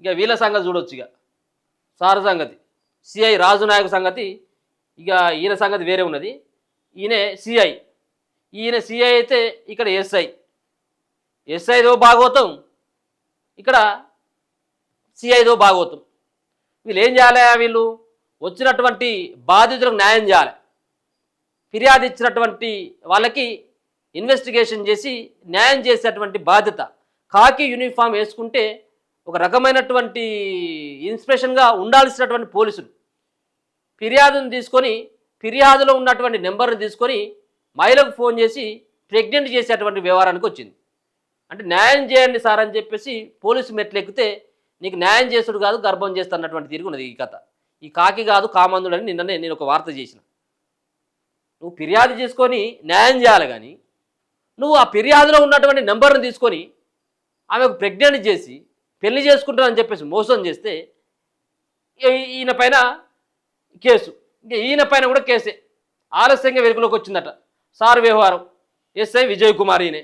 ఇక వీళ్ళ సంగతి చూడొచ్చు. ఇక సార్ సంగతి సిఐ రాజు నాయకు సంగతి, ఇక ఈయన సంగతి వేరే ఉన్నది. ఈయన సిఐ, ఈయన సిఐ అయితే ఇక్కడ ఎస్ఐదో భాగవతం, ఇక్కడ సిఐదో భాగవతం. వీళ్ళు ఏం చేయాలి? వీళ్ళు వచ్చినటువంటి బాధితులకు న్యాయం చేయాలి. ఫిర్యాదు ఇచ్చినటువంటి వాళ్ళకి ఇన్వెస్టిగేషన్ చేసి న్యాయం చేసేటువంటి బాధ్యత. కాకి యూనిఫామ్ వేసుకుంటే ఒక రకమైనటువంటి ఇన్స్పిరేషన్గా ఉండాల్సినటువంటి పోలీసులు ఫిర్యాదును తీసుకొని, ఫిర్యాదులో ఉన్నటువంటి నెంబర్ని తీసుకొని మహిళకు ఫోన్ చేసి ప్రెగ్నెంట్ చేసేటువంటి వ్యవహారానికి వచ్చింది. అంటే న్యాయం చేయండి సార్ అని చెప్పేసి పోలీసు మెట్లు ఎక్కితే నీకు న్యాయం చేసుడు కాదు గర్భం చేస్తున్నటువంటి తిరిగి ఉన్నది ఈ కథ. ఈ కాకి కాదు కామందుడు అని నిన్ననే నేను ఒక వార్త చేసిన. నువ్వు ఫిర్యాదు చేసుకొని న్యాయం చేయాలి, కానీ నువ్వు ఆ ఫిర్యాదులో ఉన్నటువంటి నెంబర్ని తీసుకొని ఆమెకు ప్రెగ్నెంట్ చేసి పెళ్లి చేసుకుంటానని చెప్పేసి మోసం చేస్తే ఈయన పైన కేసు, ఇంకా ఈయన పైన కూడా కేసే. ఆలస్యంగా వెలుగులోకి వచ్చిందట సార్ వ్యవహారం. ఎస్ఐ విజయ్ కుమార్ ఈయనే.